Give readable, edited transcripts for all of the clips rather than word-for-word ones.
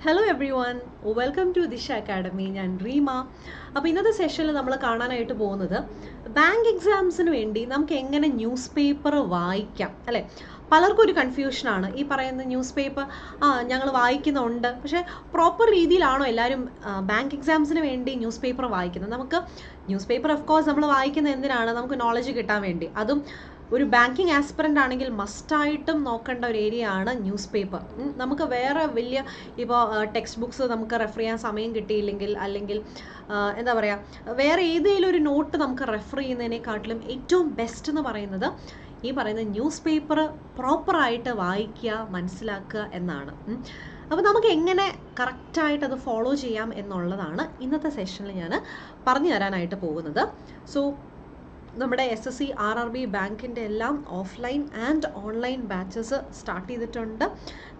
Hello everyone, welcome to Disha academy. ഞാൻ റീമ. അപ്പോൾ ഇന്നത്തെ സെഷനിൽ നമ്മൾ കാണാനായിട്ട് പോകുന്നത് ബാങ്ക് എക്സാംസിന് വേണ്ടി നമുക്ക് എങ്ങനെ ന്യൂസ് പേപ്പർ വായിക്കാം അല്ലേ. പലർക്കും ഒരു കൺഫ്യൂഷനാണ് ഈ പറയുന്ന ന്യൂസ് പേപ്പർ ഞങ്ങൾ വായിക്കുന്നുണ്ട്, പക്ഷേ പ്രോപ്പർ രീതിയിലാണോ എല്ലാവരും ബാങ്ക് എക്സാംസിന് വേണ്ടി ന്യൂസ് പേപ്പർ വായിക്കുന്നത്. നമുക്ക് ന്യൂസ് പേപ്പർ ഓഫ് കോഴ്സ് നമ്മൾ വായിക്കുന്നത് എന്തിനാണ്? നമുക്ക് നോളജ് കിട്ടാൻ വേണ്ടി. അതും ഒരു ബാങ്കിങ് ആസ്പിറൻ്റ് ആണെങ്കിൽ മസ്റ്റായിട്ടും നോക്കേണ്ട ഒരു ഏരിയ ആണ് ന്യൂസ് പേപ്പർ. നമുക്ക് വേറെ വലിയ ഇപ്പോൾ ടെക്സ്റ്റ് ബുക്സ് നമുക്ക് റെഫർ ചെയ്യാൻ സമയം കിട്ടിയില്ലെങ്കിൽ, അല്ലെങ്കിൽ എന്താ പറയുക, വേറെ ഏതെങ്കിലും ഒരു നോട്ട് നമുക്ക് റെഫർ ചെയ്യുന്നതിനെക്കാട്ടിലും ഏറ്റവും ബെസ്റ്റ് എന്ന് പറയുന്നത് ഈ പറയുന്ന ന്യൂസ് പേപ്പർ പ്രോപ്പറായിട്ട് വായിക്കുക, മനസ്സിലാക്കുക എന്നാണ്. അപ്പോൾ നമുക്ക് എങ്ങനെ കറക്റ്റായിട്ട് അത് ഫോളോ ചെയ്യാം എന്നുള്ളതാണ് ഇന്നത്തെ സെഷനിൽ ഞാൻ പറഞ്ഞു തരാനായിട്ട് പോകുന്നത്. സോ നമ്മുടെ SSC RRB ബാങ്കിൻ്റെ എല്ലാം offline and online batches start ചെയ്തിട്ടുണ്ട്.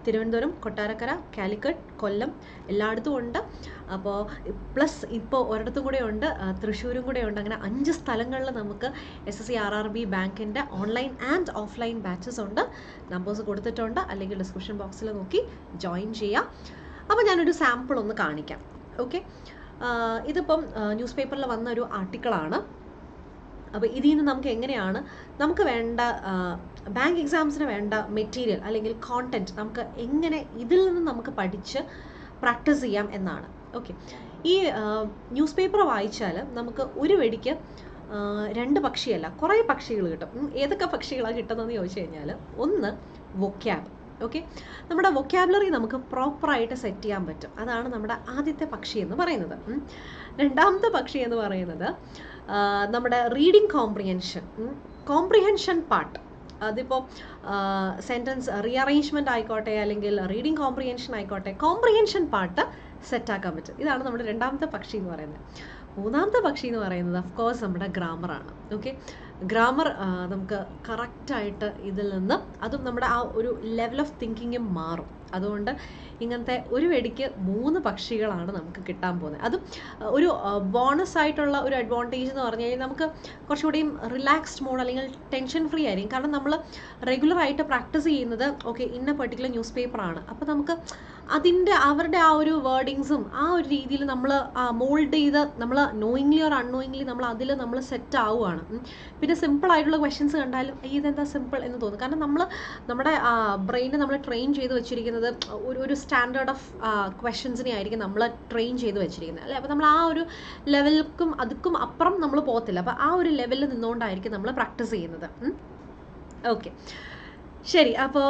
തിരുവനന്തപുരം, കൊട്ടാരക്കര, കാലിക്കറ്റ്, കൊല്ലം എല്ലായിടത്തും ഉണ്ട്. അപ്പോൾ പ്ലസ് ഇപ്പോൾ ഒരിടത്തും കൂടെ ഉണ്ട്, തൃശ്ശൂരും കൂടെ ഉണ്ട്. അങ്ങനെ 5 സ്ഥലങ്ങളിൽ നമുക്ക് SSC RRB ബാങ്കിൻ്റെ ഓൺലൈൻ ആൻഡ് ഓഫ്ലൈൻ ബാച്ചസ് ഉണ്ട്. നമ്പേഴ്സ് കൊടുത്തിട്ടുണ്ട്, അല്ലെങ്കിൽ ഡിസ്ക്രിപ്ഷൻ ബോക്സിൽ നോക്കി ജോയിൻ ചെയ്യാം. അപ്പോൾ ഞാനൊരു സാമ്പിൾ ഒന്ന് കാണിക്കാം. ഓക്കെ, ഇതിപ്പം ന്യൂസ് പേപ്പറിൽ വന്ന ഒരു ആർട്ടിക്കിളാണ്. അപ്പോൾ ഇതിൽ നിന്ന് നമുക്ക് എങ്ങനെയാണ് നമുക്ക് വേണ്ട ബാങ്ക് എക്സാംസിന് വേണ്ട മെറ്റീരിയൽ അല്ലെങ്കിൽ കോണ്ടൻറ്റ് നമുക്ക് എങ്ങനെ ഇതിൽ നിന്ന് നമുക്ക് പഠിച്ച് പ്രാക്ടീസ് ചെയ്യാം എന്നാണ്. ഓക്കെ, ഈ ന്യൂസ് പേപ്പർ വായിച്ചാൽ നമുക്ക് ഒരു വെടിക്ക് 2 പക്ഷിയല്ല, കുറേ പക്ഷികൾ കിട്ടും. ഏതൊക്കെ പക്ഷികളാണ് കിട്ടുന്നതെന്ന് ചോദിച്ചു കഴിഞ്ഞാൽ, ഒന്ന് വൊക്കാബ്. ഓക്കെ, നമ്മുടെ വൊക്കാബുലറി നമുക്ക് പ്രോപ്പറായിട്ട് സെറ്റ് ചെയ്യാൻ പറ്റും. അതാണ് നമ്മുടെ ആദ്യത്തെ പക്ഷി എന്ന് പറയുന്നത്. രണ്ടാമത്തെ പക്ഷി എന്ന് പറയുന്നത് നമ്മുടെ റീഡിങ് കോംപ്രിഹെൻഷൻ പാർട്ട്. അതിപ്പോൾ സെൻറ്റൻസ് റീഅറേഞ്ച്മെൻറ്റ് ആയിക്കോട്ടെ, അല്ലെങ്കിൽ റീഡിങ് കോംപ്രിഹെൻഷൻ ആയിക്കോട്ടെ, കോംപ്രിഹെൻഷൻ പാർട്ട് സെറ്റാക്കാൻ പറ്റും. ഇതാണ് നമ്മുടെ രണ്ടാമത്തെ പക്ഷി എന്ന് പറയുന്നത്. മൂന്നാമത്തെ പക്ഷി എന്ന് പറയുന്നത് ഓഫ് കോഴ്സ് നമ്മുടെ ഗ്രാമറാണ്. ഓക്കെ, ഗ്രാമർ നമുക്ക് കറക്റ്റായിട്ട് ഇതിൽ നിന്ന് അതും നമ്മുടെ ആ ഒരു ലെവൽ ഓഫ് തിങ്കിങ്ങും മാറും. അതുകൊണ്ട് ഇങ്ങനത്തെ ഒരു വെടിക്ക് 3 പക്ഷികളാണ് നമുക്ക് കിട്ടാൻ പോകുന്നത്. അതും ഒരു ബോണസ് ആയിട്ടുള്ള ഒരു അഡ്വാൻറ്റേജ് എന്ന് പറഞ്ഞു കഴിഞ്ഞാൽ നമുക്ക് കുറച്ചുകൂടിയും റിലാക്സ്ഡ് മോഡ് അല്ലെങ്കിൽ ടെൻഷൻ ഫ്രീ ആയിരിക്കും. കാരണം നമ്മൾ റെഗുലറായിട്ട് പ്രാക്ടീസ് ചെയ്യുന്നത് ഓക്കെ ഇന്ന പെർട്ടിക്കുലർ ന്യൂസ് പേപ്പറാണ്. അപ്പോൾ നമുക്ക് അവരുടെ ആ ഒരു വേർഡിങ്സും ആ ഒരു രീതിയിൽ നമ്മൾ മോൾഡ് ചെയ്ത് നമ്മൾ നോയിങ്ലി ഓർ അൺനോയിങ്ലി നമ്മൾ അതിൽ നമ്മൾ സെറ്റ് ആവുകയാണ്. പിന്നെ സിമ്പിൾ ആയിട്ടുള്ള ക്വസ്റ്റ്യൻസ് കണ്ടാലും ഇതെന്താ സിമ്പിൾ എന്ന് തോന്നും. കാരണം നമ്മുടെ ബ്രെയിനെ നമ്മൾ ട്രെയിൻ ചെയ്ത് വെച്ചിരിക്കുന്നത് ഒരു സ്റ്റാൻഡേർഡ് ഓഫ് ക്വസ്റ്റ്യൻസിനെ ആയിരിക്കും നമ്മൾ ട്രെയിൻ ചെയ്ത് വെച്ചിരിക്കുന്നത് അല്ലേ. അപ്പോൾ നമ്മൾ ആ ഒരു ലെവലിൽക്കും അതുക്കും അപ്പുറം നമ്മൾ പോകത്തില്ല. അപ്പോൾ ആ ഒരു ലെവലിൽ നിന്നുകൊണ്ടായിരിക്കും നമ്മൾ പ്രാക്ടീസ് ചെയ്യുന്നത്. ഓക്കെ, ശരി. അപ്പോൾ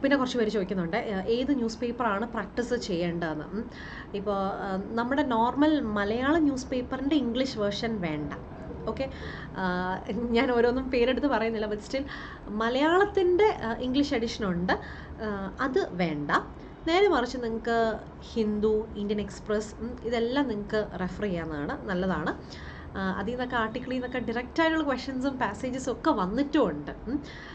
പിന്നെ കുറച്ച് പേര് ചോദിക്കുന്നുണ്ട് ഏത് ന്യൂസ് പേപ്പറാണ് പ്രാക്ടീസ് ചെയ്യേണ്ടതെന്ന്. ഇപ്പോൾ നമ്മുടെ നോർമൽ മലയാളം ന്യൂസ് പേപ്പറിൻ്റെ ഇംഗ്ലീഷ് വേർഷൻ വേണ്ട. ഓക്കെ, ഞാൻ ഓരോന്നും പേരെടുത്ത് പറയുന്നില്ല, ബട്ട് സ്റ്റിൽ മലയാളത്തിൻ്റെ ഇംഗ്ലീഷ് എഡിഷനുണ്ട്, അത് വേണ്ട. നേരെ മറിച്ച് നിങ്ങൾക്ക് ഹിന്ദു, ഇന്ത്യൻ എക്സ്പ്രസ് ഇതെല്ലാം നിങ്ങൾക്ക് റെഫർ ചെയ്യാവുന്നതാണ്, നല്ലതാണ്. അതിൽ നിന്നൊക്കെ ആർട്ടിക്കിളിൽ നിന്നൊക്കെ ഡയറക്റ്റായിട്ടുള്ള ക്വസ്റ്റ്യൻസും പാസേജസും ഒക്കെ വന്നിട്ടുമുണ്ട്.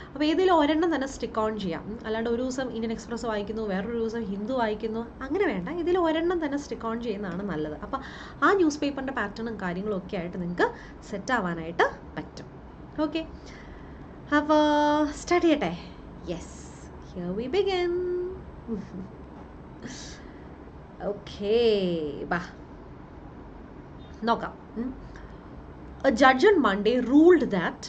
അപ്പോൾ ഏതെങ്കിലും ഒരെണ്ണം തന്നെ സ്റ്റിക്ക് ഓൺ ചെയ്യാം. അല്ലാണ്ട് ഒരു ദിവസം ഇന്ത്യൻ എക്സ്പ്രസ് വായിക്കുന്നു, വേറൊരു ദിവസം ഹിന്ദു വായിക്കുന്നു, അങ്ങനെ വേണ്ട. ഇതിൽ ഒരെണ്ണം തന്നെ സ്റ്റിക്ക് ഓൺ ചെയ്യുന്നതാണ് നല്ലത്. അപ്പോൾ ആ ന്യൂസ് പേപ്പറിൻ്റെ പാറ്റേണും കാര്യങ്ങളും ഒക്കെ ആയിട്ട് നിങ്ങൾക്ക് സെറ്റ് ആവാനായിട്ട് പറ്റും. ഓക്കെ, അപ്പോൾ സ്റ്റാർട്ട് ചെയ്യട്ടെ. Yes, here we begin. Okay, ബാ നോക്കാം. A judge on Monday ruled that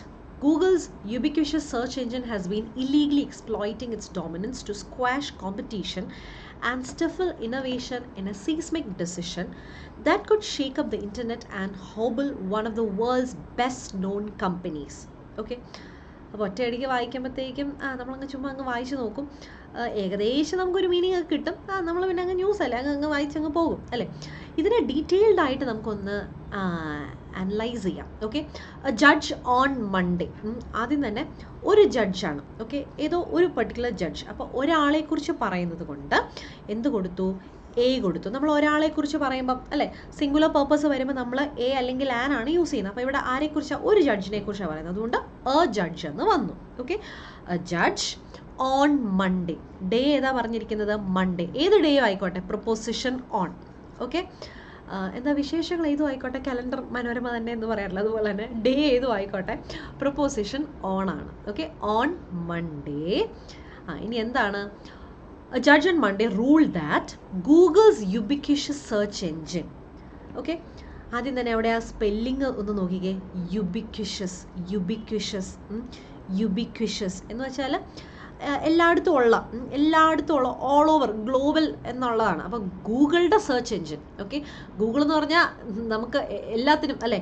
Google's ubiquitous search engine has been illegally exploiting its dominance to squash competition and stifle innovation in a seismic decision that could shake up the internet and hobble one of the world's best known companies. Okay, അപ്പോൾ ഒറ്റയടിക്ക് വായിക്കുമ്പോഴത്തേക്കും നമ്മളങ്ങ് ചുമ്മാ അങ്ങ് വായിച്ച് നോക്കും, ഏകദേശം നമുക്കൊരു meaning ഒക്കെ കിട്ടും. നമ്മൾ പിന്നെ അങ്ങ് ന്യൂസ് അല്ലേ അങ്ങ് വായിച്ചങ്ങ് പോകും അല്ലേ. ഇതിനെ ഡീറ്റെയിൽഡ് ആയിട്ട് നമുക്കൊന്ന് അനലൈസ് ചെയ്യാം. Okay, judge on Monday. ആദ്യം തന്നെ ഒരു ജഡ്ജാണ്. ഓക്കെ, ഏതോ ഒരു പെർട്ടിക്കുലർ ജഡ്ജ്. അപ്പോൾ ഒരാളെക്കുറിച്ച് പറയുന്നത് കൊണ്ട് എന്ത് കൊടുത്തു? എ കൊടുത്തു. നമ്മൾ ഒരാളെക്കുറിച്ച് പറയുമ്പം അല്ലേ, സിംഗുലർ പർപ്പസ് വരുമ്പോൾ നമ്മൾ എ അല്ലെങ്കിൽ ആൻ ആണ് യൂസ് ചെയ്യുന്നത്. അപ്പോൾ ഇവിടെ ആരെക്കുറിച്ചാണ്? ഒരു ജഡ്ജിനെ കുറിച്ചാണ് പറയുന്നത്. അതുകൊണ്ട് എ ജഡ്ജ് എന്ന് വന്നു. Okay, judge on Monday. Day ഏതാ പറഞ്ഞിരിക്കുന്നത്? മൺഡേ. ഏത് ഡേ ആയിക്കോട്ടെ, പ്രൊപ്പോസിഷൻ ഓൺ. ഓക്കെ, എന്താ വിശേഷങ്ങൾ ഏതും ആയിക്കോട്ടെ, കലണ്ടർ മനോരമ തന്നെ എന്ന് പറയാറില്ല, അതുപോലെ തന്നെ ഡേ ഏതും ആയിക്കോട്ടെ, പ്രൊപ്പോസിഷൻ ഓൺ ആണ്. Okay, on Monday. ഇനി എന്താണ്? A judge on Monday ruled that Google's ubiquitous search engine, okay, ആദ്യം തന്നെ അവിടെ ആ സ്പെല്ലിങ് ഒന്ന് നോക്കിക്കേ, യുബിക്വിഷ്യസ് എന്ന് വെച്ചാൽ എല്ലായിടത്തും ഉള്ള ഓൾ ഓവർ ഗ്ലോബൽ എന്നുള്ളതാണ്. അപ്പോൾ ഗൂഗിളുടെ സെർച്ച് എൻജിൻ, ഓക്കെ, ഗൂഗിൾ എന്ന് പറഞ്ഞാൽ നമുക്ക് എല്ലാത്തിനും അല്ലേ,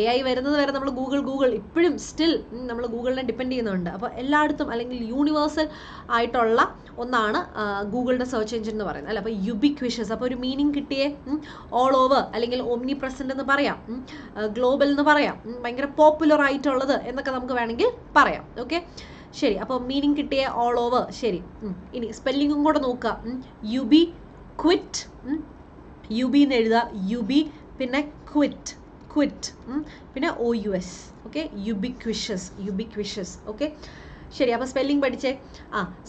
AI വരുന്നത് വരെ നമ്മൾ ഗൂഗിൾ ഇപ്പോഴും സ്റ്റിൽ നമ്മൾ ഗൂഗിളിനെ ഡിപ്പെൻഡ് ചെയ്യുന്നുണ്ട്. അപ്പോൾ എല്ലായിടത്തും അല്ലെങ്കിൽ യൂണിവേഴ്സൽ ആയിട്ടുള്ള ഒന്നാണ് ഗൂഗിളുടെ സെർച്ച് എൻജിൻ എന്ന് പറയുന്നത് അല്ലേ. അപ്പോൾ യുബിക്വിഷ്യസ്, അപ്പോൾ ഒരു മീനിങ് കിട്ടിയേ, ഓൾ ഓവർ അല്ലെങ്കിൽ ഓംനി പ്രസന്റ് എന്ന് പറയാം, ഗ്ലോബൽ എന്ന് പറയാം, ഭയങ്കര പോപ്പുലർ ആയിട്ടുള്ളത് എന്നൊക്കെ നമുക്ക് വേണമെങ്കിൽ പറയാം. ഓക്കെ, ശരി. അപ്പോൾ മീനിങ് കിട്ടിയ ഓൾ ഓവർ. ശരി, ഇനി സ്പെല്ലിങ്ങും കൂടെ നോക്കുക. യുബി ക്വിറ്റ്, യുബി എന്ന് എഴുതുക, യുബി പിന്നെ ക്വിറ്റ്, പിന്നെ OUS. ഓക്കെ, യുബിക്വിഷ്യസ്. ഓക്കെ, ശരി. അപ്പോൾ സ്പെല്ലിംഗ് പഠിച്ചേ.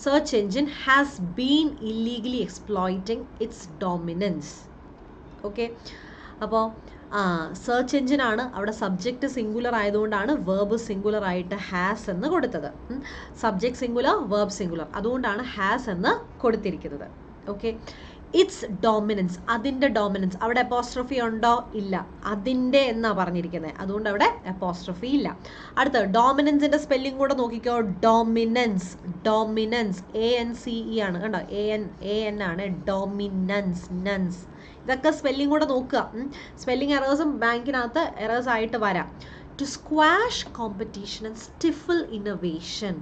Search engine has been illegally exploiting it's dominance. Okay, അപ്പോൾ സെർച്ച് എൻജിനാണ് അവിടെ സബ്ജക്റ്റ് സിംഗുലർ ആയതുകൊണ്ടാണ് വേർബ് സിംഗുലർ ആയിട്ട് ഹാസ് എന്ന് കൊടുത്തത്. സബ്ജക്റ്റ് സിംഗുലർ, വേർബ് സിംഗുലർ, അതുകൊണ്ടാണ് ഹാസ് എന്ന് കൊടുത്തിരിക്കുന്നത്. ഓക്കെ, ഇറ്റ്സ് ഡോമിനൻസ്, അതിൻ്റെ ഡോമിനൻസ്. അവിടെ അപ്പോസ്ട്രോഫി ഉണ്ടോ? ഇല്ല, അതിൻ്റെ എന്നാ പറഞ്ഞിരിക്കുന്നത്, അതുകൊണ്ട് അവിടെ അപ്പോസ്ട്രോഫി ഇല്ല. അടുത്ത ഡോമിനൻസിൻ്റെ സ്പെല്ലിംഗ് കൂടെ നോക്കിക്കോ. ഡോമിനൻസ് ANCE ആണ്, കണ്ടോ, AN ആണ് ഡോമിനൻസ്. ഇതൊക്കെ സ്പെല്ലിംഗ് കൂടെ നോക്കുക. സ്പെല്ലിംഗ് എറേഴ്സും ബാങ്കിനകത്ത് എറേഴ്സ് ആയിട്ട് വരാം. To squash competition and stifle innovation.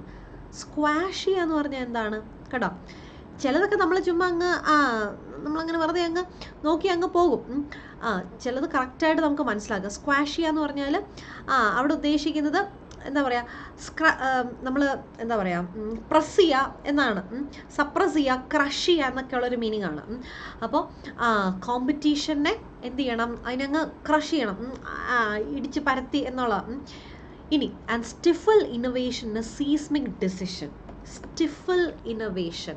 Squash ചെയ്യുക എന്ന് പറഞ്ഞാൽ എന്താണ്? കേട്ടോ, ചിലതൊക്കെ നമ്മൾ ചുമ്മാ അങ്ങ് നമ്മളങ്ങനെ വെറുതെ അങ്ങ് നോക്കി അങ്ങ് പോകും. ചിലത് കറക്റ്റായിട്ട് നമുക്ക് മനസ്സിലാക്കുക. സ്ക്വാഷ് ചെയ്യുക എന്ന് പറഞ്ഞാൽ അവിടെ ഉദ്ദേശിക്കുന്നത് എന്താ പറയുക, നമ്മൾ എന്താ പറയുക, പ്രസ് ചെയ്യുക എന്നാണ്. സപ്രസ് ചെയ്യുക, ക്രഷ് ചെയ്യുക എന്നൊക്കെ ഉള്ളൊരു മീനിങ് ആണ്. അപ്പോൾ കോമ്പറ്റീഷനെ എന്ത് ചെയ്യണം, അതിനങ്ങ് ക്രഷ് ചെയ്യണം, ഇടിച്ച് പരത്തി എന്നുള്ള. ഇനി and stifle innovation, seismic decision. Stifle innovation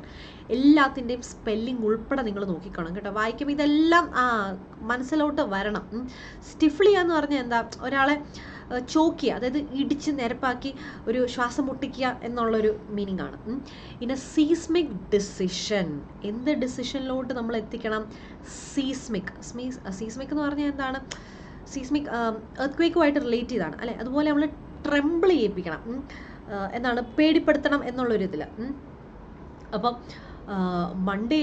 എല്ലാത്തിൻ്റെയും സ്പെല്ലിംഗ് ഉൾപ്പെടെ നിങ്ങൾ നോക്കിക്കണം കേട്ടോ. വായിക്കുമ്പോൾ ഇതെല്ലാം മനസ്സിലോട്ട് വരണം. സ്റ്റിഫിൾ ചെയ്യുക എന്ന് പറഞ്ഞാൽ എന്താ, ഒരാളെ ചോക്ക് ചെയ്യുക, അതായത് ഇടിച്ച് നിരപ്പാക്കി ഒരു ശ്വാസം മുട്ടിക്കുക എന്നുള്ളൊരു മീനിങ് ആണ്. ഇനി സീസ്മിക് ഡിസിഷൻ, എന്ത് ഡിസിഷനിലോട്ട് നമ്മൾ എത്തിക്കണം? സീസ്മിക് എന്ന് പറഞ്ഞാൽ എന്താണ്? സീസ്മിക് എർത്ത് റിലേറ്റ് ചെയ്താണ് അല്ലേ. അതുപോലെ നമ്മൾ ട്രെമ്പിൾ ചെയ്യിപ്പിക്കണം, എന്താണ്, പേടിപ്പെടുത്തണം എന്നുള്ളൊരിതിൽ. അപ്പം മൺഡേ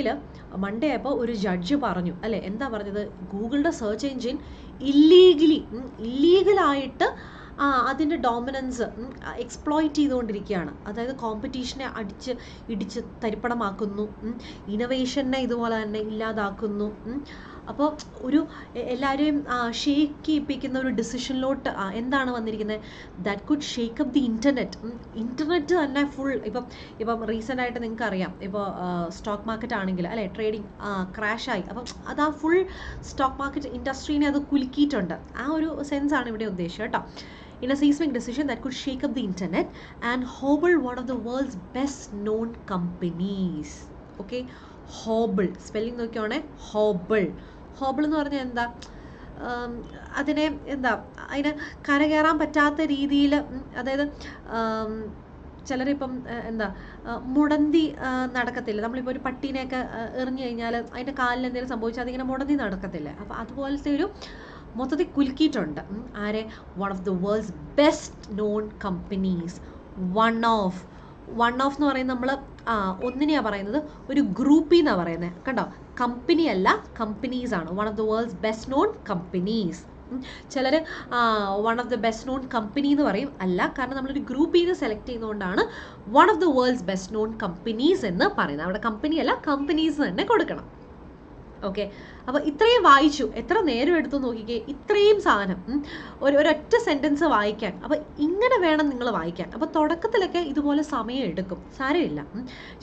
ആയപ്പോൾ ഒരു ജഡ്ജ് പറഞ്ഞു അല്ലേ, എന്താ പറഞ്ഞത്? ഗൂഗിളുടെ സെർച്ച് എൻജിൻ ഇല്ലീഗലായിട്ട് അതിൻ്റെ ഡോമിനൻസ് എക്സ്പ്ലോയിറ്റ് ചെയ്തുകൊണ്ടിരിക്കുകയാണ്. അതായത് കോമ്പറ്റീഷനെ ഇടിച്ച് തരിപ്പണമാക്കുന്നു, ഇന്നോവേഷനെ ഇതുപോലെ തന്നെ ഇല്ലാതാക്കുന്നു. അപ്പോൾ ഒരു എല്ലാവരെയും ഷേക്ക് ചെയ്യിപ്പിക്കുന്ന ഒരു ഡിസിഷനിലോട്ട് എന്താണ് വന്നിരിക്കുന്നത്? That could shake up the internet തന്നെ ഫുൾ. ഇപ്പം റീസെൻ്റ് ആയിട്ട് നിങ്ങൾക്ക് അറിയാം, ഇപ്പോൾ സ്റ്റോക്ക് മാർക്കറ്റ് ആണെങ്കിൽ അല്ലേ, ട്രേഡിങ് ക്രാഷായി. അപ്പം അത് ആ ഫുൾ സ്റ്റോക്ക് മാർക്കറ്റ് ഇൻഡസ്ട്രീനെ അത് കുലുക്കിയിട്ടുണ്ട്. ആ ഒരു സെൻസാണ് ഇവിടെ ഉദ്ദേശിച്ചത് കേട്ടോ. In a seismic decision that could shake up the internet and hobble one of the world's best known companies. Okay, hobble spelling നോക്കിയാണേ. Hobble എന്ന് പറഞ്ഞാൽ എന്താ? അതിനെ അതിന് കരകയറാൻ പറ്റാത്ത രീതിയിൽ, അതായത് ചിലരിപ്പം മുടന്തി നടക്കത്തില്ല. നമ്മളിപ്പോൾ ഒരു പട്ടീനെയൊക്കെ എറിഞ്ഞു കഴിഞ്ഞാൽ അതിൻ്റെ കാലിൽ എന്തെങ്കിലും സംഭവിച്ചാൽ അതിങ്ങനെ മുടന്തി നടക്കത്തില്ല. അപ്പോൾ അതുപോലത്തെ ഒരു മൊത്തത്തിൽ കുലുക്കിയിട്ടുണ്ട്. ആരെ? One of the world's best known companies. One of എന്ന് പറയുന്നത് നമ്മൾ ഒന്നിനെയാണ് പറയുന്നത്, ഒരു ഗ്രൂപ്പിൽ നിന്നാണ് പറയുന്നത് കേട്ടോ. കമ്പനി അല്ല, കമ്പനീസാണ്. One of the world's best known companies. ചിലർ one of the best known company എന്ന് പറയും. അല്ല, കാരണം നമ്മളൊരു ഗ്രൂപ്പിൽ നിന്ന് സെലക്ട് ചെയ്യുന്നതുകൊണ്ടാണ് one of the world's best known companies എന്ന് പറയുന്നത്. അവിടെ കമ്പനി അല്ല, കമ്പനീസ് തന്നെ കൊടുക്കണം. ഓക്കെ, അപ്പോൾ ഇത്രയും വായിച്ചു. എത്ര നേരം എടുത്തു നോക്കിക്കേ, ഇത്രയും സാധനം ഒരൊറ്റ സെൻറ്റൻസ് വായിക്കാൻ. അപ്പോൾ ഇങ്ങനെ വേണം നിങ്ങൾ വായിക്കാൻ. അപ്പോൾ തുടക്കത്തിലൊക്കെ ഇതുപോലെ സമയം എടുക്കും, സാരമില്ല.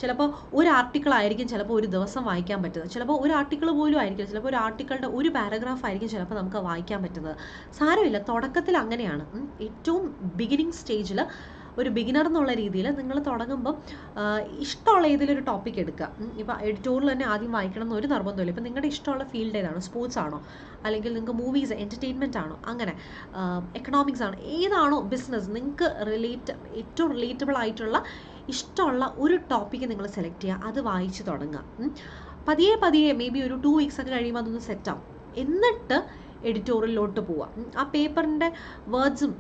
ചിലപ്പോൾ ഒരു ആർട്ടിക്കിൾ ആയിരിക്കും ചിലപ്പോൾ ഒരു ദിവസം വായിക്കാൻ പറ്റുന്നത്, ചിലപ്പോൾ ഒരു ആർട്ടിക്കിൾ പോലും ആയിരിക്കും, ചിലപ്പോൾ ഒരു ആർട്ടിക്കിളുടെ ഒരു പാരഗ്രാഫ് ആയിരിക്കും ചിലപ്പോൾ നമുക്ക് വായിക്കാൻ പറ്റുന്നത്. സാരമില്ല, തുടക്കത്തിൽ അങ്ങനെയാണ്. ഏറ്റവും ബിഗിനിങ് സ്റ്റേജിൽ ഒരു ബിഗിനർ എന്നുള്ള രീതിയിൽ നിങ്ങൾ തുടങ്ങുമ്പം ഇഷ്ടമുള്ള ഏതെങ്കിലും ഒരു ടോപ്പിക് എടുക്കുക. ഇപ്പോൾ എഡിറ്റോറിയൽ തന്നെ ആദ്യം വായിക്കണം എന്നൊരു നിർബന്ധമില്ല. ഇപ്പം നിങ്ങളുടെ ഇഷ്ടമുള്ള ഫീൽഡ് ഏതാണ്? സ്പോർട്സ് ആണോ, അല്ലെങ്കിൽ നിങ്ങൾക്ക് മൂവീസ് എൻ്റർടൈൻമെൻറ്റ് ആണോ, അങ്ങനെ എക്കണോമിക്സ് ആണോ, ഏതാണോ ബിസിനസ്, നിങ്ങൾക്ക് ഏറ്റവും റിലേറ്റബിൾ ആയിട്ടുള്ള ഇഷ്ടമുള്ള ഒരു ടോപ്പിക്ക് നിങ്ങൾ സെലക്ട് ചെയ്യുക, അത് വായിച്ച് തുടങ്ങുക. പതിയെ പതിയെ മേ ബി ഒരു 2 weeks ഒക്കെ കഴിയുമ്പോൾ അതൊന്ന് സെറ്റാവും. എന്നിട്ട് എഡിറ്റോറിയലിലോട്ട് പോവാം. ആ പേപ്പറിൻ്റെ വേർഡ്സും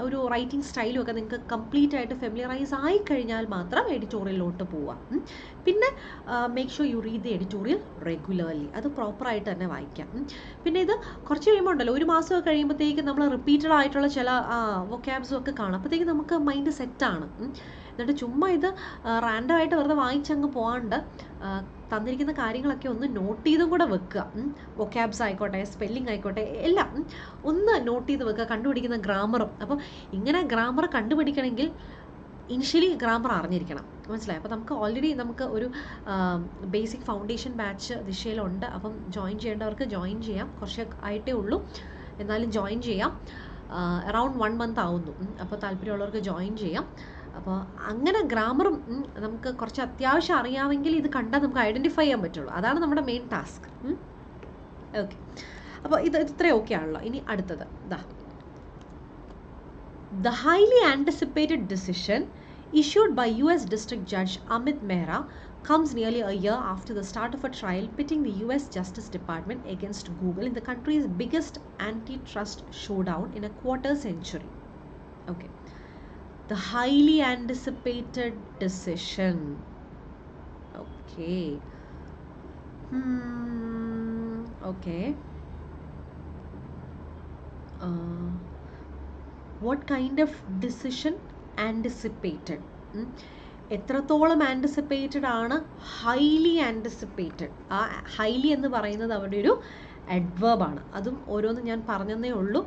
ഒരു റൈറ്റിംഗ് സ്റ്റൈലും ഒക്കെ നിങ്ങൾക്ക് കംപ്ലീറ്റ് ആയിട്ട് ഫെമിലിയറൈസ് ആയി കഴിഞ്ഞാൽ മാത്രം എഡിറ്റോറിയലിലോട്ട് പോവാം. പിന്നെ make sure you read the editorial regularly, അത് പ്രോപ്പറായിട്ട് തന്നെ വായിക്കാം. പിന്നെ ഇത് കുറച്ച് കഴിയുമ്പോൾ ഉണ്ടല്ലോ, ഒരു മാസമൊക്കെ കഴിയുമ്പോഴത്തേക്ക് നമ്മൾ റിപ്പീറ്റഡ് ആയിട്ടുള്ള ചില വൊക്കാബ്സും ഒക്കെ കാണും. അപ്പോഴത്തേക്ക് നമുക്ക് മൈൻഡ് സെറ്റാണ്. എന്നിട്ട് ചുമ്മാ ഇത് റാൻഡമായിട്ട് വെറുതെ വായിച്ചങ്ങ് പോകാണ്ട് തന്നിരിക്കുന്ന കാര്യങ്ങളൊക്കെ ഒന്ന് നോട്ട് ചെയ്തും കൂടെ വെക്കുക. വൊക്കാബ്സ് ആയിക്കോട്ടെ, സ്പെല്ലിംഗ് ആയിക്കോട്ടെ, എല്ലാം ഒന്ന് നോട്ട് ചെയ്ത് വെക്കുക. കണ്ടുപിടിക്കുന്ന ഗ്രാമറും. അപ്പോൾ ഇങ്ങനെ ഗ്രാമർ കണ്ടുപിടിക്കണമെങ്കിൽ ഇനിഷ്യലി ഗ്രാമർ അറിഞ്ഞിരിക്കണം, മനസ്സിലായി? അപ്പോൾ നമുക്ക് ഓൾറെഡി നമുക്ക് ഒരു ബേസിക് ഫൗണ്ടേഷൻ ബാച്ച് ദിശയിലുണ്ട്. അപ്പം ജോയിൻ ചെയ്യേണ്ടവർക്ക് ജോയിൻ ചെയ്യാം. കുറച്ച് ആയിട്ടേ ഉള്ളൂ, എന്നാലും ജോയിൻ ചെയ്യാം. അറൗണ്ട് 1 month ആവുന്നു. അപ്പോൾ താല്പര്യമുള്ളവർക്ക് ജോയിൻ ചെയ്യാം. അപ്പോൾ അങ്ങനെ ഗ്രാമറും നമുക്ക് കുറച്ച് അത്യാവശ്യം അറിയാമെങ്കിൽ ഇത് കണ്ടാൽ നമുക്ക് ഐഡൻറ്റിഫൈ ചെയ്യാൻ പറ്റുള്ളൂ. അതാണ് നമ്മുടെ മെയിൻ ടാസ്ക്. ഓക്കെ, അപ്പോൾ ഇത് ഇത്രയും ഓക്കെ ആണല്ലോ. ഇനി അടുത്തത് The highly anticipated decision issued by US District Judge Amit Mehra comes nearly a year after the start of a trial pitting the US Justice Department against Google in the country's biggest antitrust showdown in a quarter century. Okay. The highly anticipated decision. Okay. Okay. What kind of decision? Anticipated. എത്രത്തോളം anticipated ആണ്? Highly anticipated. ആ highly എന്ന് പറയുന്നത് അവിടെ ഒരു അഡ്വേർബാണ്. അതും ഓരോന്ന് ഞാൻ പറഞ്ഞതേ ഉള്ളൂ.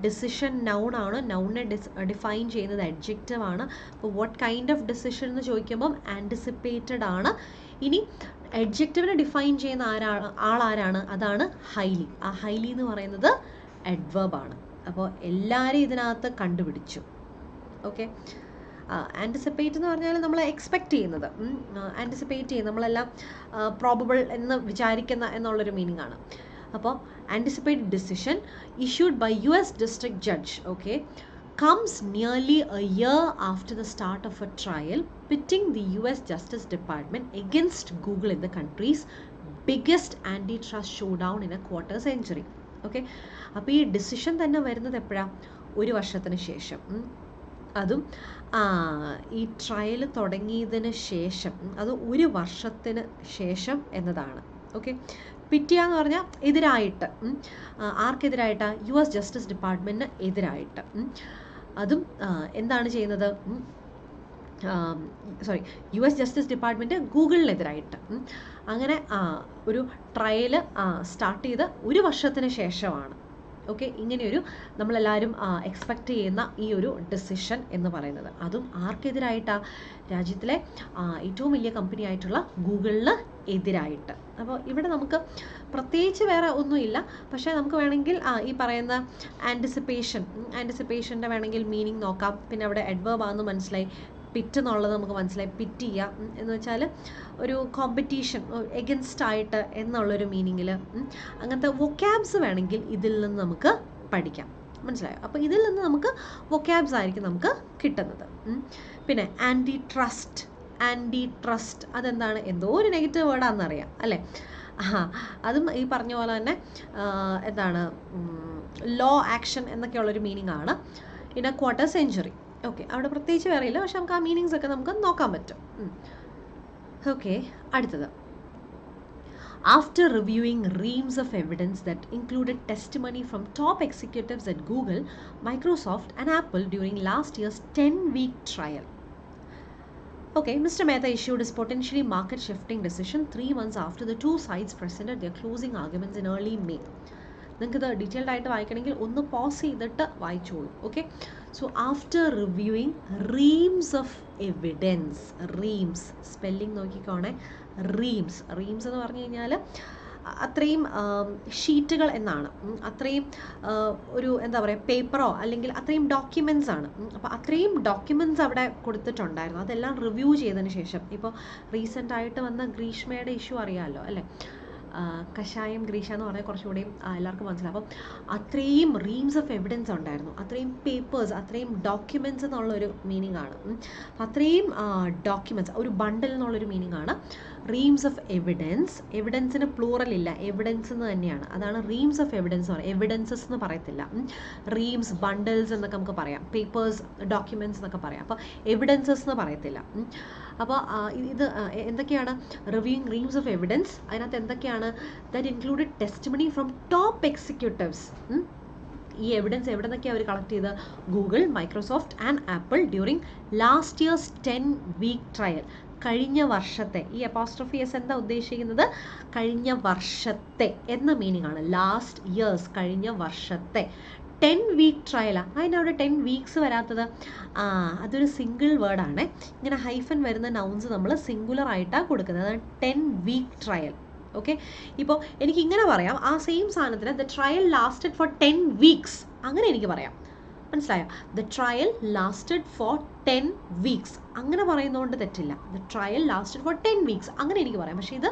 ഡിസിഷൻ നൗൺ ആണ്. നൗണിനെ ഡിഫൈൻ ചെയ്യുന്നത് അഡ്ജക്റ്റീവ് ആണ്. അപ്പോൾ വാട്ട് കൈൻഡ് ഓഫ് ഡിസിഷൻ എന്ന് ചോദിക്കുമ്പം ആൻറ്റിസിപ്പേറ്റഡ് ആണ്. ഇനി അഡ്ജക്റ്റീവിനെ ഡിഫൈൻ ചെയ്യുന്ന ആളാരാണ്? അതാണ് ഹൈലി. ആ ഹൈലി എന്ന് പറയുന്നത് അഡ്വേർബാണ്. അപ്പോൾ എല്ലാവരും ഇതിനകത്ത് കണ്ടുപിടിച്ചു. ഓക്കെ, ആൻറ്റിസിപ്പേറ്റ് എന്ന് പറഞ്ഞാൽ നമ്മൾ എക്സ്പെക്റ്റ് ചെയ്യുന്നത്, ആൻറ്റിസിപ്പേറ്റ് ചെയ്യുന്നത്, നമ്മളെല്ലാം പ്രോബബിൾ എന്ന് വിചാരിക്കുന്ന എന്നുള്ളൊരു മീനിങ് ആണ്. അപ്പോൾ anticipated decision issued by US District Judge, okay, comes nearly a year after the start of a trial pitting the US Justice Department against Google in the country's biggest antitrust showdown in a quarter century. Okay, അപ്പോൾ ഈ decision തന്നെ വരുന്നത് എപ്പോഴാണ്? 1 വർഷത്തിന് ശേഷം. അതും ഈ trial തുടങ്ങിയതിന് ശേഷം, അത് 1 വർഷത്തിന് ശേഷം എന്നതാണ്. ഓക്കെ, പിറ്റിയ എന്ന് പറഞ്ഞാൽ എതിരായിട്ട്. ആർക്കെതിരായിട്ടാ? US ജസ്റ്റിസ് ഡിപ്പാർട്ട്മെൻറ്റിന് എതിരായിട്ട്. അതും എന്താണ് ചെയ്യുന്നത്? US ജസ്റ്റിസ് ഡിപ്പാർട്ട്മെൻറ്റ് ഗൂഗിളിനെതിരായിട്ട്. അങ്ങനെ ഒരു ട്രയൽ സ്റ്റാർട്ട് ചെയ്ത് 1 വർഷത്തിന് ശേഷമാണ്. ഓക്കെ, ഇങ്ങനെയൊരു നമ്മളെല്ലാവരും എക്സ്പെക്റ്റ് ചെയ്യുന്ന ഈ ഒരു ഡിസിഷൻ എന്ന് പറയുന്നത്. അതും ആർക്കെതിരായിട്ടാണ്? രാജ്യത്തിലെ ഏറ്റവും വലിയ കമ്പനി ആയിട്ടുള്ള ഗൂഗിളിന് എതിരായിട്ട്. അപ്പോൾ ഇവിടെ നമുക്ക് പ്രത്യേകിച്ച് വേറെ ഒന്നുമില്ല. പക്ഷേ നമുക്ക് വേണമെങ്കിൽ ഈ പറയുന്ന ആൻറ്റിസിപ്പേഷൻ്റെ വേണമെങ്കിൽ മീനിങ് നോക്കാം. പിന്നെ അവിടെ അഡ്വേർബ് ആണെന്ന് മനസ്സിലായി. പിറ്റ് എന്നുള്ളത് നമുക്ക് മനസ്സിലായി. പിറ്റ് ചെയ്യുക എന്ന് വെച്ചാൽ ഒരു കോമ്പറ്റീഷൻ, എഗൻസ്റ്റ് ആയിട്ട് എന്നുള്ളൊരു മീനിങ്ങിൽ. അങ്ങനത്തെ വൊക്കാബ്സ് വേണമെങ്കിൽ ഇതിൽ നിന്ന് നമുക്ക് പഠിക്കാം. മനസ്സിലായോ? അപ്പോൾ ഇതിൽ നിന്ന് നമുക്ക് വൊക്കാബ്സ് ആയിരിക്കും നമുക്ക് കിട്ടുന്നത്. പിന്നെ ആൻറ്റി ട്രസ്റ്റ് അതെന്താണ്? എന്തോ ഒരു നെഗറ്റീവ് വേർഡാണെന്നറിയാം അല്ലേ? അതും ഈ പറഞ്ഞ പോലെ തന്നെ എന്താണ്, ലോ ആക്ഷൻ എന്നൊക്കെയുള്ളൊരു മീനിങ് ആണ്. In A quarter century. Okay, അവിടെ പ്രത്യേകിച്ച് വേറെ ഇല്ല, പക്ഷെ നമുക്ക് ആ മീനിങ്സ് ഒക്കെ നമുക്ക് നോക്കാൻ പറ്റും. ഓക്കെ, അടുത്തത്. After reviewing reams of evidence that included testimony from top executives at Google, Microsoft and Apple during last year's 10-week trial. Okay, Mr. Mehta issued his potentially market-shifting decision 3 months after the two sides presented their closing arguments in early May. നിങ്ങൾക്കിത് detailed ആയിട്ട് വായിക്കണമെങ്കിൽ ഒന്ന് pause ചെയ്തിട്ട് വായിച്ചോളൂ. Okay, so after reviewing reams of evidence. Reams spelling നോക്കിക്കോണേ. Reams എന്ന് പറഞ്ഞു കഴിഞ്ഞാൽ അത്രയും ഷീറ്റുകൾ എന്നാണ്. അത്രയും ഒരു എന്താ പറയുക, പേപ്പറോ അല്ലെങ്കിൽ അത്രയും ഡോക്യുമെൻറ്റ്സ് ആണ്. അപ്പോൾ അത്രയും ഡോക്യുമെൻറ്റ്സ് അവിടെ കൊടുത്തിട്ടുണ്ടായിരുന്നു. അതെല്ലാം റിവ്യൂ ചെയ്തതിന് ശേഷം, ഇപ്പോൾ റീസെൻ്റ് ആയിട്ട് വന്ന ഗ്രീഷ്മയുടെ ഇഷ്യൂ അറിയാമല്ലോ അല്ലേ? കഷായം ഗ്രീഷ എന്ന് പറഞ്ഞാൽ കുറച്ചുകൂടി എല്ലാവർക്കും മനസ്സിലാവും. അപ്പം അത്രയും റീംസ് ഓഫ് എവിഡൻസ് ഉണ്ടായിരുന്നു, അത്രയും പേപ്പേഴ്സ്, അത്രയും ഡോക്യുമെൻറ്റ്സ് എന്നുള്ളൊരു മീനിങ് ആണ്. അത്രയും ഡോക്യുമെൻറ്റ്സ്, ഒരു ബണ്ടിൽ എന്നുള്ളൊരു മീനിങ് ആണ് റീംസ് ഓഫ് എവിഡൻസ്. എവിഡൻസിന് പ്ലൂറൽ ഇല്ല, എവിഡൻസ് എന്ന് തന്നെയാണ്. അതാണ് റീംസ് ഓഫ് എവിഡൻസ് എന്ന് പറയുന്നത്. എവിഡൻസസ് എന്ന് പറയത്തില്ല, റീംസ്, ബണ്ടിൽസ് എന്നൊക്കെ നമുക്ക് പറയാം, പേപ്പേഴ്സ്, ഡോക്യുമെൻറ്റ്സ് എന്നൊക്കെ പറയാം. അപ്പോൾ എവിഡൻസസ് എന്ന് പറയത്തില്ല. അപ്പോൾ ഇത് എന്തൊക്കെയാണ്? Reviewing reams of evidence. അതിനകത്ത് എന്തൊക്കെയാണ്? That included testimony from top executives. ഈ എവിഡൻസ് എവിടെ നിന്നൊക്കെയാണ് അവർ കളക്ട് ചെയ്ത്? Google, Microsoft and Apple during last years 10-week trial. കഴിഞ്ഞ വർഷത്തെ, ഈ അപ്പോസ്ട്രോഫി എസ് എന്താ ഉദ്ദേശിക്കുന്നത്? കഴിഞ്ഞ വർഷത്തെ എന്ന മീനിങ് ആണ്. ലാസ്റ്റ് ഇയേഴ്സ്, കഴിഞ്ഞ വർഷത്തെ 10-week ട്രയലാണ്. അതിനവിടെ 10 weeks വരാത്തത്? അതൊരു സിംഗിൾ വേർഡാണ്. ഇങ്ങനെ ഹൈഫൻ വരുന്ന നൗൺസ് നമ്മൾ സിംഗുലർ ആയിട്ടാണ് കൊടുക്കുന്നത്. അതാണ് 10-week ട്രയൽ. ഓക്കെ, ഇപ്പോൾ എനിക്ക് ഇങ്ങനെ പറയാം, ആ സെയിം സാധനത്തിന് the trial lasted for 10 weeks, അങ്ങനെ എനിക്ക് പറയാം. മനസ്സിലായോ? The trial lasted for 10 weeks, അങ്ങനെ പറയുന്നതുകൊണ്ട് തെറ്റില്ല. The trial lasted for 10 weeks, അങ്ങനെ എനിക്ക് പറയാം. പക്ഷേ ഇത്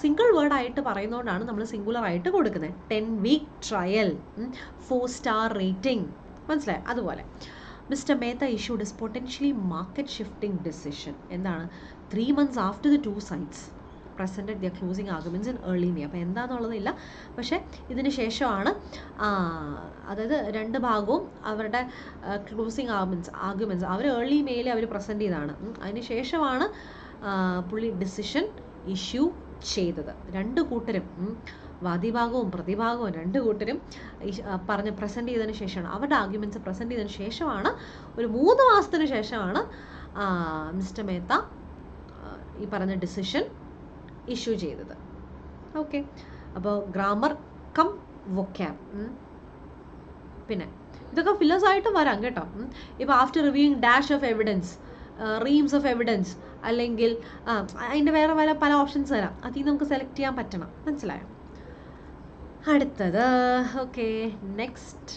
സിംഗിൾ വേർഡായിട്ട് പറയുന്നതുകൊണ്ടാണ് നമ്മൾ സിംഗുലർ ആയിട്ട് കൊടുക്കുന്നത്. 10-week trial, 4-star rating. മനസ്സിലായോ? അതുപോലെ mister Mehta issued is potentially market shifting decision. എന്താണ്? 3 months after the 2 sides presented their closing arguments in early May. അപ്പോൾ എന്താണെന്നുള്ളതില്ല, പക്ഷേ ഇതിന് ശേഷമാണ്, അതായത് രണ്ട് ഭാഗവും അവരുടെ ക്ലോസിങ് ആർഗ്യുമെൻറ്റ്സ് അവർ ഏർലി മെയിൽ അവർ പ്രസൻറ്റ് ചെയ്തതാണ്. അതിന് ശേഷമാണ് പുള്ളി ഡിസിഷൻ ഇഷ്യൂ ചെയ്തത്. രണ്ട് കൂട്ടരും, വാദിഭാഗവും പ്രതിഭാഗവും രണ്ട് കൂട്ടരും പ്രസൻറ്റ് ചെയ്തതിന് ശേഷമാണ്, അവരുടെ ആർഗ്യുമെൻറ്റ്സ് പ്രസൻറ്റ് ചെയ്തതിന് ശേഷമാണ്, ഒരു 3 മാസത്തിന് ശേഷമാണ് മിസ്റ്റർ മേത്ത ഈ പറഞ്ഞ ഡിസിഷൻ ഇഷ്യൂ ചെയ്തത്. ഓക്കെ, അപ്പോൾ ഗ്രാമർ കം വൊക്കാബ്. പിന്നെ ഇതൊക്കെ ഫില്ലേഴ്സ് ആയിട്ട് വരാം കേട്ടോ. ഇപ്പോൾ after reviewing dash of evidence, reams of evidence, അല്ലെങ്കിൽ അതിൻ്റെ വേറെ പല ഓപ്ഷൻസ് തരാം. അതിൽ നിന്ന് നമുക്ക് സെലക്ട് ചെയ്യാൻ പറ്റണം. മനസ്സിലായോ? അടുത്തത് ഓക്കെ, നെക്സ്റ്റ്.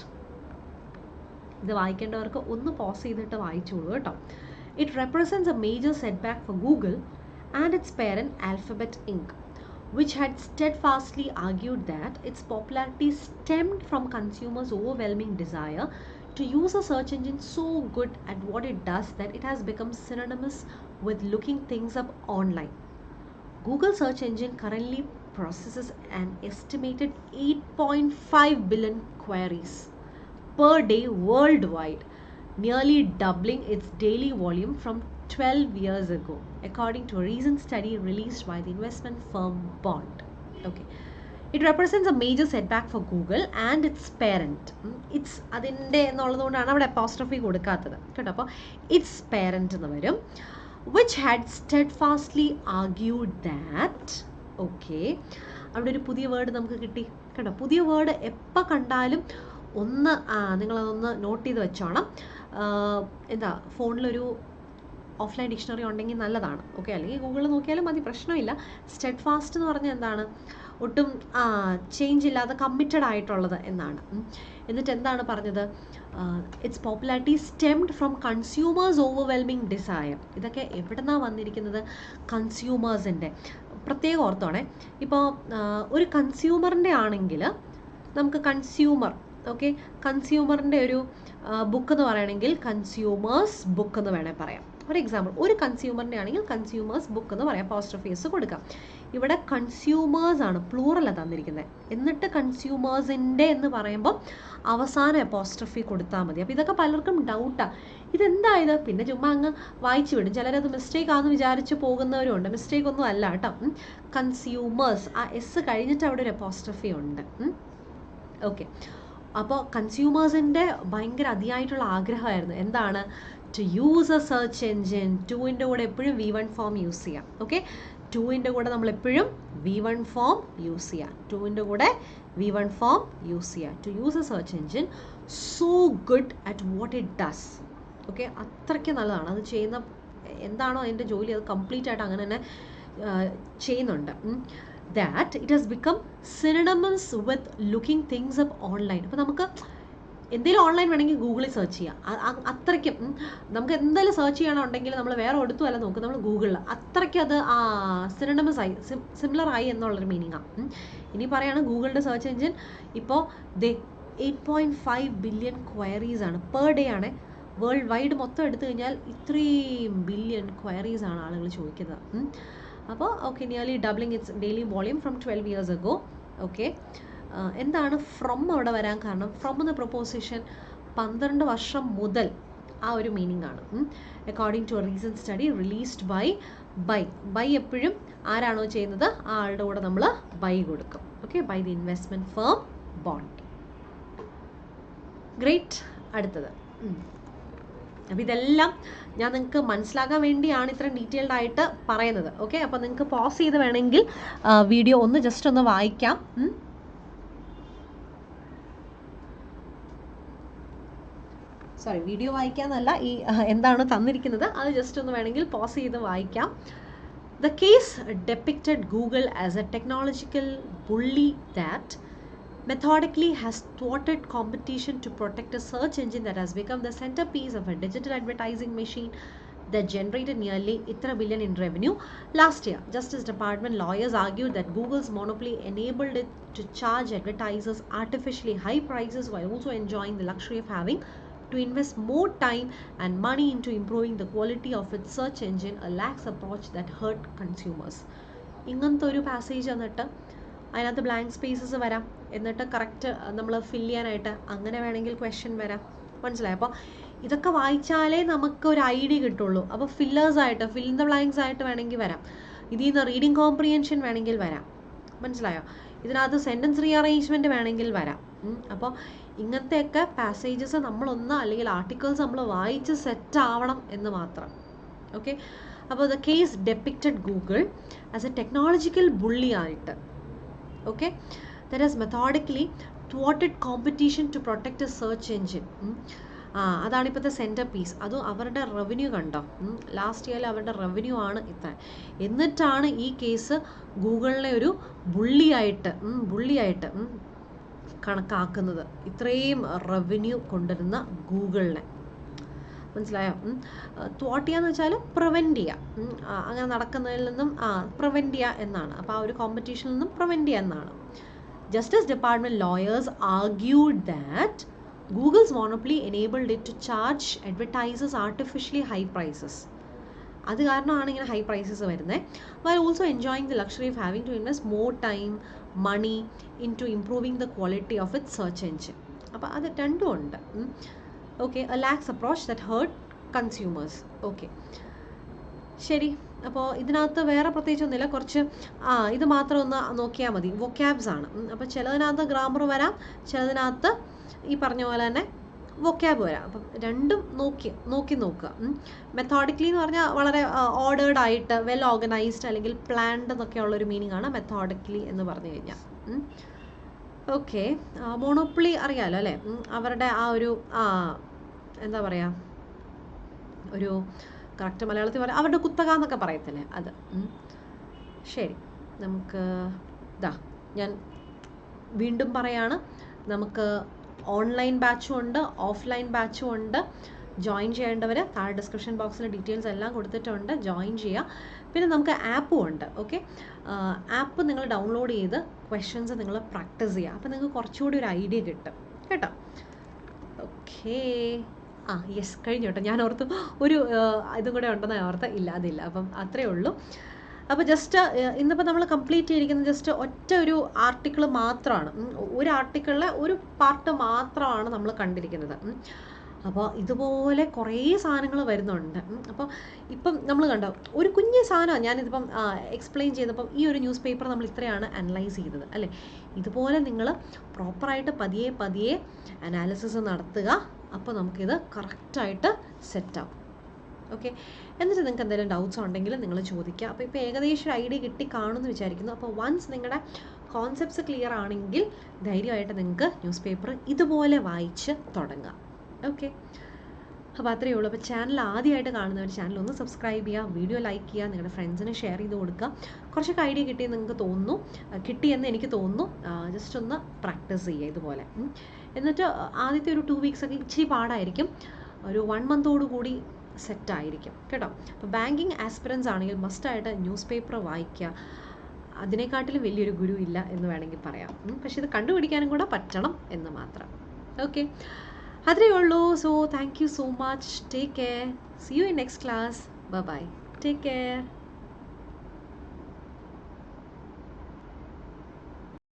ഇത് വായിക്കേണ്ടവർക്ക് ഒന്ന് പോസ് ചെയ്തിട്ട് വായിച്ചോളൂ കേട്ടോ. It represents A major set back four Google and its parent Alphabet Inc., which had steadfastly argued that its popularity stemmed from consumers' overwhelming desire to use a search engine so good at what it does that it has become synonymous with looking things up online. Google search engine currently processes an estimated 8.5 billion queries per day worldwide, nearly doubling its daily volume from 12 years ago, according to a recent study released by the investment firm Bond. Okay, it represents a major setback for Google and its parent. It's adinde ennalladondana avade apostrophe kodukathathu ketto. appo its parent ennu varum, which had steadfastly argued that. Okay, avade oru pudhiya word namukku kitti ketto. pudhiya word eppa kandaലും ഒന്ന് നിങ്ങളതൊന്ന് not ചെയ്ത് വെച്ചോണം. എന്താ, ഫോണിലൊരു offline dictionary ഉണ്ടെങ്കിൽ നല്ലതാണ്. Okay, അല്ലെങ്കിൽ ഗൂഗിളിൽ നോക്കിയാലും മതി, പ്രശ്നമില്ല. സ്റ്റെഡ് ഫാസ്റ്റ് എന്ന് പറഞ്ഞാൽ എന്താണ്? ഒട്ടും ചേഞ്ച് ഇല്ലാതെ കമ്മിറ്റഡ് ആയിട്ടുള്ളത് എന്നാണ്. എന്നിട്ട് എന്താണ് പറഞ്ഞത്? Its popularity stemmed from consumers overwhelming desire. ഇതൊക്കെ എവിടെ നിന്നാണ് വന്നിരിക്കുന്നത്? കൺസ്യൂമേഴ്സിൻ്റെ. പ്രത്യേകം ഓർത്തോണേ, ഇപ്പോൾ ഒരു കൺസ്യൂമറിൻ്റെ ആണെങ്കിൽ നമുക്ക് കൺസ്യൂമർ, ഓക്കെ, കൺസ്യൂമറിൻ്റെ ഒരു ബുക്ക് എന്ന് പറയുകയാണെങ്കിൽ കൺസ്യൂമേഴ്സ് ബുക്ക് എന്ന് വേണേൽ പറയാം. ഫോർ എക്സാമ്പിൾ, ഒരു കൺസ്യൂമറിൻ്റെ ആണെങ്കിൽ കൺസ്യൂമേഴ്സ് ബുക്ക് എന്ന് പറയാം, അപ്പോസ്ട്രോഫീസ് കൊടുക്കാം. ഇവിടെ കൺസ്യൂമേഴ്സ് ആണ്, പ്ലൂറല്ല തന്നിരിക്കുന്നത്. എന്നിട്ട് കൺസ്യൂമേഴ്സിൻ്റെ എന്ന് പറയുമ്പോൾ അവസാനം അപ്പോസ്ട്രോഫി കൊടുത്താൽ മതി. അപ്പോൾ ഇതൊക്കെ പലർക്കും ഡൗട്ടാണ്, ഇതെന്തായത്? പിന്നെ ചുമ്മാ അങ്ങ് വായിച്ചു വിടും. ചിലരത് മിസ്റ്റേക്ക് ആണെന്ന് വിചാരിച്ച് പോകുന്നവരുണ്ട്. മിസ്റ്റേക്ക് ഒന്നും അല്ല കേട്ടോ. കൺസ്യൂമേഴ്സ്, ആ എസ് കഴിഞ്ഞിട്ട് അവിടെ ഒരു അപ്പോസ്ട്രോഫി ഉണ്ട്. ഓക്കെ, അപ്പോൾ കൺസ്യൂമേഴ്സിൻ്റെ ഭയങ്കര അതിയായിട്ടുള്ള ആഗ്രഹമായിരുന്നു എന്താണ്? To use a search engine. ടുവിൻ്റെ കൂടെ എപ്പോഴും V1 ഫോം യൂസ് ചെയ്യാം. ഓക്കെ, ടുവിൻ്റെ കൂടെ നമ്മൾ എപ്പോഴും V1 ഫോം യൂസ് ചെയ്യാം. ടുവിൻ്റെ കൂടെ V1 ഫോം യൂസ് ചെയ്യാം. To use a search engine so good at what it does. Okay, അത്രയ്ക്ക് നല്ലതാണ് അത് ചെയ്യുന്ന. എന്താണോ അതിൻ്റെ ജോലി അത് കംപ്ലീറ്റ് ആയിട്ട് അങ്ങനെ തന്നെ ചെയ്യുന്നുണ്ട്. that it has become synonymous with looking things up online. അപ്പോൾ നമുക്ക് എന്തെങ്കിലും ഓൺലൈൻ വേണമെങ്കിൽ ഗൂഗിളിൽ സെർച്ച് ചെയ്യാം. അത്രയ്ക്കും നമുക്ക് എന്തെങ്കിലും സെർച്ച് ചെയ്യണമെന്നുണ്ടെങ്കിൽ നമ്മൾ വേറെ ഒടുത്തുമല്ല നോക്കും, നമ്മൾ ഗൂഗിളിൽ അത്രയ്ക്കും അത് സിനോണിമസ് ആയി, സിമിലർ ആയി എന്നുള്ളൊരു മീനിങ്ങാണ്. ഇനി പറയുകയാണ് ഗൂഗിളിൻ്റെ സെർച്ച് എഞ്ചിൻ ഇപ്പോൾ 8.5 ബില്യൺ ക്വയറീസ് ആണ് പെർ ഡേ ആണ്. വേൾഡ് വൈഡ് മൊത്തം എടുത്തു കഴിഞ്ഞാൽ ഇത്രയും ബില്യൺ ക്വയറീസ് ആണ് ആളുകൾ ചോദിക്കുന്നത്. അപ്പോൾ okay, nearly doubling its daily volume from 12 years ago. Okay, എന്താണ് ഫ്രം അവിടെ വരാൻ കാരണം? ഫ്രം എന്ന പ്രൊപ്പോസിഷൻ 12 വർഷം മുതൽ ആ ഒരു മീനിങ് ആണ്. According to a recent study released by എപ്പോഴും ആരാണോ ചെയ്യുന്നത് ആ ആളുടെ കൂടെ നമ്മൾ ബൈ കൊടുക്കും. Okay, by the investment firm Bond. Great. അടുത്തത്. അപ്പോൾ ഇതെല്ലാം ഞാൻ നിങ്ങൾക്ക് മനസ്സിലാക്കാൻ വേണ്ടിയാണ് ഇത്രയും ഡീറ്റെയിൽഡ് ആയിട്ട് പറയുന്നത്. ഓക്കെ, അപ്പോൾ നിങ്ങൾക്ക് പോസ് ചെയ്ത് വേണമെങ്കിൽ വീഡിയോ ഒന്ന് ജസ്റ്റ് ഒന്ന് വായിക്കാം. സോറി, വീഡിയോ വായിക്കാന്നല്ല, ഈ എന്താണ് തന്നിരിക്കുന്നത് അത് ജസ്റ്റ് ഒന്ന് വേണമെങ്കിൽ പോസ് ചെയ്ത് വായിക്കാം. The case depicted Google as a technological bully that methodically has thwarted competition to protect a search engine that has become the centerpiece of a digital advertising machine that generated nearly $1 billion in revenue last year. Justice Department lawyers argued that Google's monopoly enabled it to charge advertisers artificially high prices while also enjoying the luxury of having to invest more time and money into improving the quality of its search engine, a lax approach that hurt consumers. ഇങ്ങനത്തെ ഒരു passage എന്നിട്ട് അതിനകത്ത് blank spaces വരാം, എന്നിട്ട് correct നമ്മൾ fill ചെയ്യാനായിട്ട് അങ്ങനെ വേണമെങ്കിൽ ക്വസ്റ്റ്യൻ വരാം. മനസ്സിലായി? അപ്പോൾ ഇതൊക്കെ വായിച്ചാലേ നമുക്ക് ഒരു ഐഡിയ കിട്ടുള്ളൂ. അപ്പോൾ ഫില്ലേഴ്സായിട്ട്, ഫിൽ ദ ബ്ലാങ്ക്സ് ആയിട്ട് വേണമെങ്കിൽ വരാം. ഇതിൽ നിന്ന് റീഡിങ് കോംപ്രിഹെൻഷൻ വേണമെങ്കിൽ വരാം. മനസ്സിലായോ? ഇതിനകത്ത് സെൻറ്റൻസ് റീഅറേഞ്ച്മെൻറ്റ് വേണമെങ്കിൽ വരാം. അപ്പോൾ ഇങ്ങനത്തെയൊക്കെ പാസേജസ് നമ്മളൊന്ന് അല്ലെങ്കിൽ ആർട്ടിക്കിൾസ് നമ്മൾ വായിച്ച് സെറ്റ് ആവണം എന്ന് മാത്രം. ഓക്കെ, അപ്പോൾ the case depicted Google as a technological bully ആയിട്ട്, okay, that has methodically thwarted competition to protect a search engine. അതാണ് ഇപ്പോഴത്തെ സെൻറ്റർ പീസ്. അതും അവരുടെ റവന്യൂ കണ്ടോ, ലാസ്റ്റ് ഇയറിൽ അവരുടെ റവന്യൂ ആണ് ഇത്ര. എന്നിട്ടാണ് ഈ കേസ് ഗൂഗിളിനെ ഒരു ബുള്ളിയായിട്ട് കണക്കാക്കുന്നത്, ഇത്രയും റവന്യൂ കൊണ്ടുവരുന്ന ഗൂഗിളിനെ. മനസ്സിലായോ? ത്വാട്ട് ചെയ്യാന്ന് വെച്ചാൽ പ്രിവെൻറ്റ് ചെയ്യുക, അങ്ങനെ നടക്കുന്നതിൽ നിന്നും പ്രിവെൻറ്റ് ചെയ്യുക എന്നാണ്. അപ്പോൾ ആ ഒരു കോമ്പറ്റീഷനിൽ നിന്നും പ്രിവെൻറ്റ് ചെയ്യുക എന്നാണ്. Justice Department lawyers argued that Google's monopoly enabled it to charge advertisers artificially high prices. അത് കാരണമാണ് ഇങ്ങനെ ഹൈ പ്രൈസസ് വരുന്നത്. while also enjoying the luxury of having to invest more time, money into improving the quality of its search engine. അപ്പോൾ അത് രണ്ടും ഉണ്ട്. Okay, a lax approach that hurt consumers. Okay, ശരി. അപ്പോൾ ഇതിനകത്ത് വേറെ പ്രത്യേകിച്ചൊന്നുമില്ല, കുറച്ച് ഇത് മാത്രം ഒന്ന് നോക്കിയാൽ മതി. വൊക്കാബ്സ് ആണ്. അപ്പോൾ ചിലതിനകത്ത് ഗ്രാമർ വരാം, ചിലതിനകത്ത് ഈ പറഞ്ഞ പോലെ തന്നെ വൊക്കാബ് വരാം. അപ്പം രണ്ടും നോക്കി നോക്കുക. മെത്തോഡിക്കലി എന്ന് പറഞ്ഞാൽ വളരെ ഓർഡേർഡ് ആയിട്ട്, വെൽ ഓർഗനൈസ്ഡ് അല്ലെങ്കിൽ പ്ലാൻഡ് എന്നൊക്കെയുള്ളൊരു മീനിങ് ആണ് മെത്തോഡിക്കലി എന്ന് പറഞ്ഞു കഴിഞ്ഞാൽ. ഓക്കെ, മോണോപ്പൊളി അറിയാമല്ലോ അല്ലേ? അവരുടെ ആ ഒരു എന്താ പറയുക, ഒരു കറക്റ്റ് മലയാളത്തിൽ പറയാം, അവരുടെ കുത്തക എന്നൊക്കെ പറയത്തില്ലേ, അത്. ശരി, നമുക്ക് ഞാൻ വീണ്ടും പറയാണ്, നമുക്ക് ഓൺലൈൻ ബാച്ചും ഉണ്ട്, ഓഫ്ലൈൻ ബാച്ചും ഉണ്ട്. ജോയിൻ ചെയ്യേണ്ടവർ താഴെ ഡിസ്ക്രിപ്ഷൻ ബോക്സിൽ ഡീറ്റെയിൽസ് എല്ലാം കൊടുത്തിട്ടുണ്ട്, ജോയിൻ ചെയ്യുക. പിന്നെ നമുക്ക് ആപ്പും ഉണ്ട്. ഓക്കെ, ആപ്പ് നിങ്ങൾ ഡൗൺലോഡ് ചെയ്ത് ക്വസ്റ്റ്യൻസ് നിങ്ങൾ പ്രാക്ടീസ് ചെയ്യുക. അപ്പോൾ നിങ്ങൾക്ക് കുറച്ചുകൂടി ഒരു ഐഡിയ കിട്ടും കേട്ടോ. ഓക്കേ, യെസ്, കഴിഞ്ഞു കേട്ടോ. ഞാൻ ഓർത്ത് ഒരു ഇതും കൂടെ ഉണ്ടെന്ന് ഓർത്ത്, ഇല്ല അതില്ല. അപ്പം അത്രയേ ഉള്ളൂ. അപ്പോൾ ജസ്റ്റ് ഇന്നിപ്പോൾ നമ്മൾ കംപ്ലീറ്റ് ചെയ്തിരിക്കുന്നത് ജസ്റ്റ് ഒറ്റ ഒരു ആർട്ടിക്കിൾ മാത്രമാണ്. ഒരു ആർട്ടിക്കിളിലെ ഒരു പാർട്ട് മാത്രമാണ് നമ്മൾ കണ്ടിരിക്കുന്നത്. അപ്പോൾ ഇതുപോലെ കുറേ സാധനങ്ങൾ വരുന്നുണ്ട്. അപ്പോൾ ഇപ്പം നമ്മൾ കണ്ടോ, ഒരു കുഞ്ഞു സാധനമാണ് ഞാനിതിപ്പം എക്സ്പ്ലെയിൻ ചെയ്തപ്പം ഈ ഒരു ന്യൂസ് പേപ്പർ നമ്മൾ ഇത്രയാണ് അനലൈസ് ചെയ്തത് അല്ലേ. ഇതുപോലെ നിങ്ങൾ പ്രോപ്പറായിട്ട് പതിയെ അനാലിസിസ് നടത്തുക. അപ്പോൾ നമുക്കിത് കറക്റ്റായിട്ട് സെറ്റാവും. ഓക്കെ, എന്നിട്ട് നിങ്ങൾക്ക് എന്തെങ്കിലും ഡൗട്ട്സ് ഉണ്ടെങ്കിൽ നിങ്ങൾ ചോദിക്കുക. അപ്പോൾ ഇപ്പോൾ ഏകദേശം ഐഡിയ കിട്ടി കാണുമെന്ന് വിചാരിക്കുന്നു. അപ്പോൾ വൺസ് നിങ്ങളുടെ കോൺസെപ്റ്റ്സ് ക്ലിയർ ആണെങ്കിൽ ധൈര്യമായിട്ട് നിങ്ങൾക്ക് ന്യൂസ് പേപ്പർ ഇതുപോലെ വായിച്ച് തുടങ്ങാം. ഓക്കെ, അപ്പോൾ അത്രയേ ഉള്ളൂ. അപ്പോൾ ചാനൽ ആദ്യമായിട്ട് കാണുന്നവർ ചാനൽ ഒന്ന് സബ്സ്ക്രൈബ് ചെയ്യുക, വീഡിയോ ലൈക്ക് ചെയ്യുക, നിങ്ങളുടെ ഫ്രണ്ട്സിന് ഷെയർ ചെയ്ത് കൊടുക്കുക. കുറച്ചൊക്കെ ഐഡിയ കിട്ടിയെന്ന് നിങ്ങൾക്ക് തോന്നുന്നു, കിട്ടിയെന്ന് എനിക്ക് തോന്നുന്നു. ജസ്റ്റ് ഒന്ന് പ്രാക്ടീസ് ചെയ്യുക ഇതുപോലെ. എന്നിട്ട് ആദ്യത്തെ ഒരു 2 weeks ഒക്കെ ഇച്ചിരി പാടായിരിക്കും, ഒരു 1 month കൂടി സെറ്റായിരിക്കും കേട്ടോ. അപ്പോൾ ബാങ്കിങ് ആസ്പിറൻസ് ആണെങ്കിൽ മസ്റ്റായിട്ട് ന്യൂസ് പേപ്പർ വായിക്കുക. അതിനെക്കാട്ടിലും വലിയൊരു ഗുരു ഇല്ല എന്ന് വേണമെങ്കിൽ പറയാം. പക്ഷെ ഇത് കണ്ടുപിടിക്കാനും കൂടെ പറ്റണം എന്ന് മാത്രം. ഓക്കെ, അത്രയേ ഉള്ളൂ. So thank you so much. Take care. C you in next class. Bye bye. Take care.